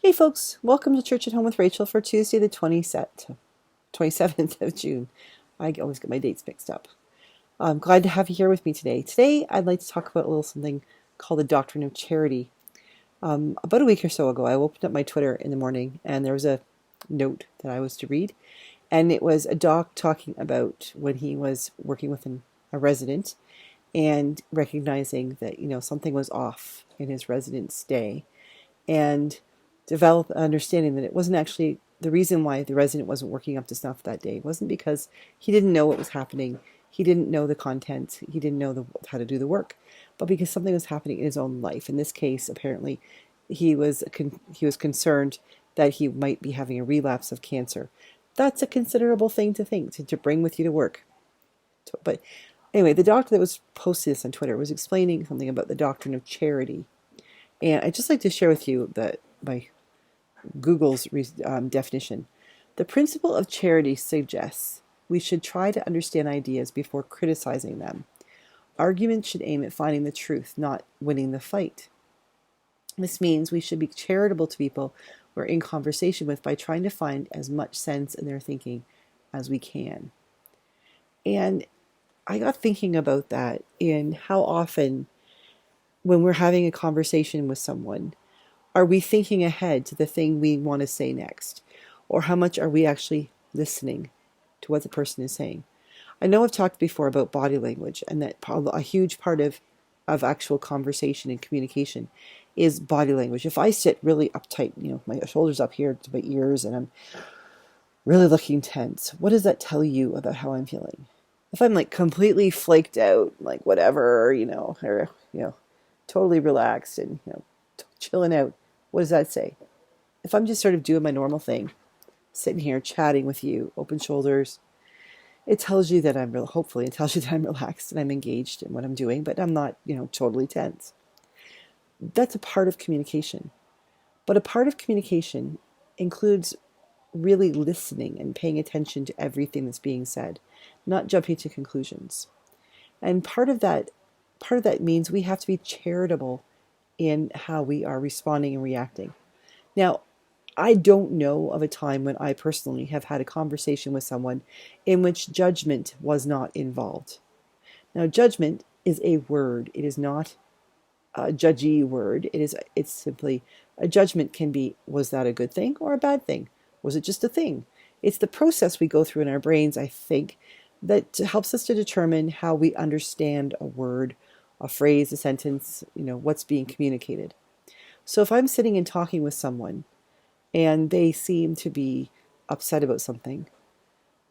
Hey folks, welcome to Church at Home with Rachael for Tuesday the 27th of June. I always get my dates mixed up. I'm glad to have you here with me today. Today I'd like to talk about a little something called the Doctrine of Charity. About a week or so ago, I opened up my Twitter in the morning and there was a note that I was to read. And it was a doc talking about when he was working with a resident and recognizing that, something was off in his resident's stay. And develop an understanding that it wasn't actually the reason why the resident wasn't working up to snuff that day. It wasn't because he didn't know what was happening. He didn't know the content. He didn't know how to do the work, but because something was happening in his own life. In this case, apparently, he was concerned that he might be having a relapse of cancer. That's a considerable thing to think to bring with you to work. But anyway, the doctor that was posting this on Twitter was explaining something about the doctrine of charity. And I'd just like to share with you that my Google's definition. The principle of charity suggests we should try to understand ideas before criticizing them. Arguments should aim at finding the truth, not winning the fight. This means we should be charitable to people we're in conversation with by trying to find as much sense in their thinking as we can. And I got thinking about that in how often when we're having a conversation with someone, are we thinking ahead to the thing we want to say next? Or how much are we actually listening to what the person is saying? I know I've talked before about body language and that a huge part of actual conversation and communication is body language. If I sit really uptight, my shoulders up here to my ears and I'm really looking tense, what does that tell you about how I'm feeling? If I'm like completely flaked out, like whatever, or, totally relaxed and, chilling out, what does that say? If I'm just sort of doing my normal thing, sitting here chatting with you, open shoulders, it tells you that hopefully it tells you that I'm relaxed and I'm engaged in what I'm doing, but I'm not, totally tense. That's a part of communication. But a part of communication includes really listening and paying attention to everything that's being said, not jumping to conclusions. And part of that means we have to be charitable in how we are responding and reacting. Now, I don't know of a time when I personally have had a conversation with someone in which judgment was not involved. Now, judgment is a word. It is not a judgy word. It's simply a judgment can be, was that a good thing or a bad thing? Was it just a thing? It's the process we go through in our brains, I think, that helps us to determine how we understand a word, a phrase, a sentence, what's being communicated. So if I'm sitting and talking with someone and they seem to be upset about something,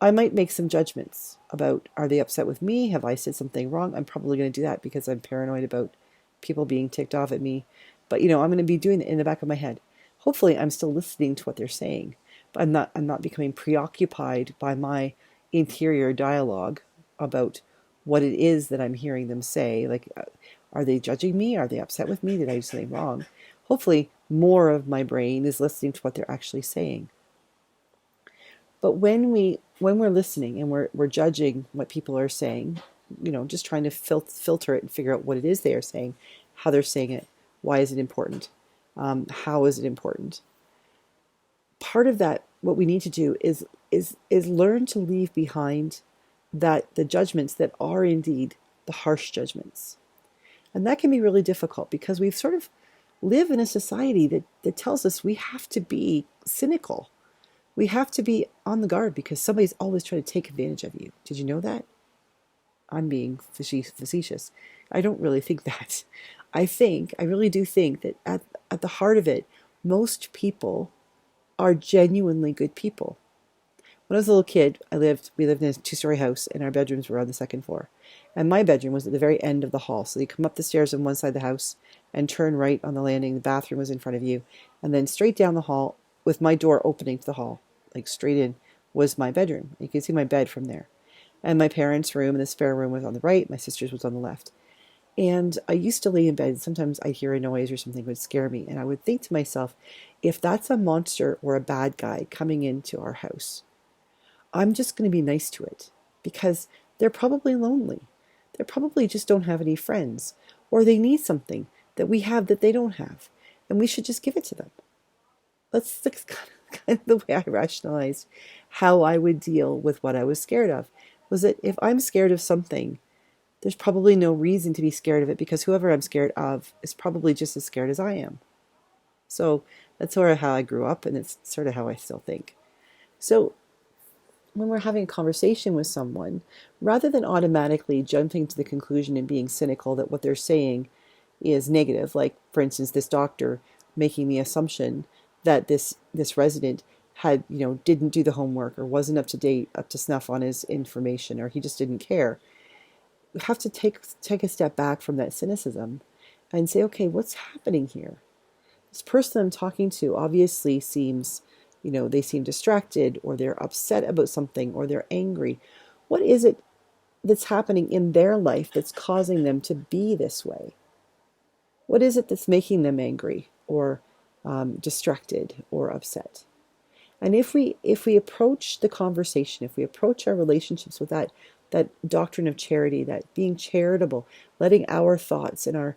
I might make some judgments about, are they upset with me? Have I said something wrong? I'm probably going to do that because I'm paranoid about people being ticked off at me. But, I'm going to be doing it in the back of my head. Hopefully I'm still listening to what they're saying, but I'm not becoming preoccupied by my interior dialogue about what it is that I'm hearing them say. Like, are they judging me? Are they upset with me? Did I do something wrong? Hopefully more of my brain is listening to what they're actually saying. But when we're listening and we're judging what people are saying, just trying to filter it and figure out what it is they are saying, how they're saying it, why is it important, how is it important. Part of that, what we need to do is learn to leave behind that the judgments that are indeed the harsh judgments. And that can be really difficult because we've sort of live in a society that tells us we have to be cynical. We have to be on the guard because somebody's always trying to take advantage of you. Did you know that? I'm being facetious. I don't really think that. I really do think that at the heart of it, most people are genuinely good people. When I was a little kid, we lived in a 2-story house and our bedrooms were on the second floor. And my bedroom was at the very end of the hall. So you come up the stairs on one side of the house and turn right on the landing. The bathroom was in front of you. And then straight down the hall with my door opening to the hall, like straight in, was my bedroom. You can see my bed from there. And my parents' room and the spare room was on the right. My sister's was on the left. And I used to lay in bed and sometimes I'd hear a noise or something would scare me. And I would think to myself, if that's a monster or a bad guy coming into our house, I'm just going to be nice to it because they're probably lonely. They probably just don't have any friends, or they need something that we have that they don't have, and we should just give it to them. That's kind of the way I rationalized how I would deal with what I was scared of. Was that if I'm scared of something, there's probably no reason to be scared of it because whoever I'm scared of is probably just as scared as I am. So that's sort of how I grew up, and it's sort of how I still think. So when we're having a conversation with someone, rather than automatically jumping to the conclusion and being cynical that what they're saying is negative, like for instance, this doctor making the assumption that this resident had, didn't do the homework or wasn't up to snuff on his information, or he just didn't care. We have to take a step back from that cynicism and say, okay, what's happening here? This person I'm talking to obviously seems, they seem distracted, or they're upset about something, or they're angry. What is it that's happening in their life that's causing them to be this way? What is it that's making them angry or distracted or upset? And if we approach the conversation, if we approach our relationships with that doctrine of charity, that being charitable, letting our thoughts and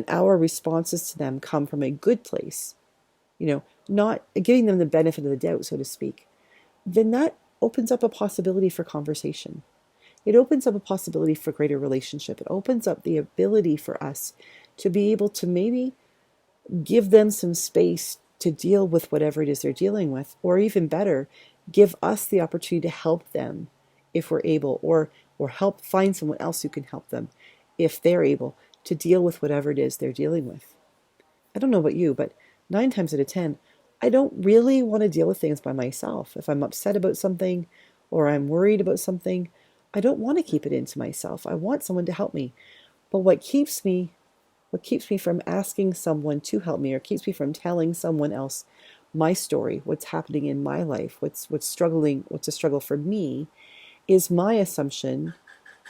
our responses to them come from a good place, not giving them the benefit of the doubt, so to speak, then that opens up a possibility for conversation. It opens up a possibility for greater relationship. It opens up the ability for us to be able to maybe give them some space to deal with whatever it is they're dealing with, or even better, give us the opportunity to help them if we're able, or help find someone else who can help them if they're able to deal with whatever it is they're dealing with. I don't know about you, but 9 times out of 10, I don't really want to deal with things by myself. If I'm upset about something or I'm worried about something, I don't want to keep it into myself. I want someone to help me. But what keeps me from asking someone to help me, or keeps me from telling someone else my story, what's happening in my life, what's a struggle for me, is my assumption,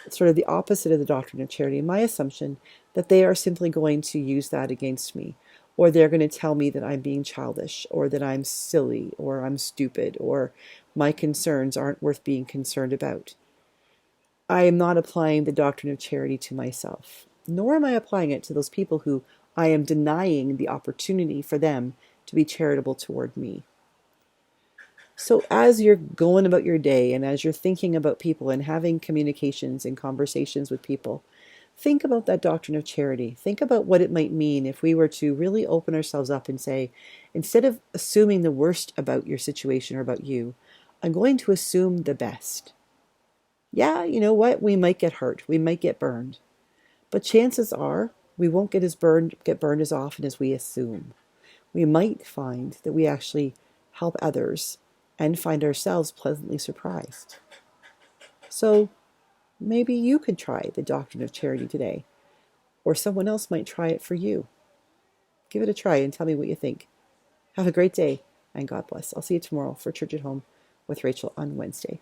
sort of the opposite of the doctrine of charity, my assumption that they are simply going to use that against me, or they're going to tell me that I'm being childish, or that I'm silly, or I'm stupid, or my concerns aren't worth being concerned about. I am not applying the doctrine of charity to myself, nor am I applying it to those people who I am denying the opportunity for them to be charitable toward me. So as you're going about your day, and as you're thinking about people and having communications and conversations with people, think about that doctrine of charity. Think about what it might mean if we were to really open ourselves up and say, instead of assuming the worst about your situation or about you, I'm going to assume the best. Yeah, you know what? We might get hurt. We might get burned. But chances are we won't get burned as often as we assume. We might find that we actually help others and find ourselves pleasantly surprised. So maybe you could try the doctrine of charity today, or someone else might try it for you. Give it a try and tell me what you think. Have a great day, and God bless. I'll see you tomorrow for Church at Home with Rachael on Wednesday.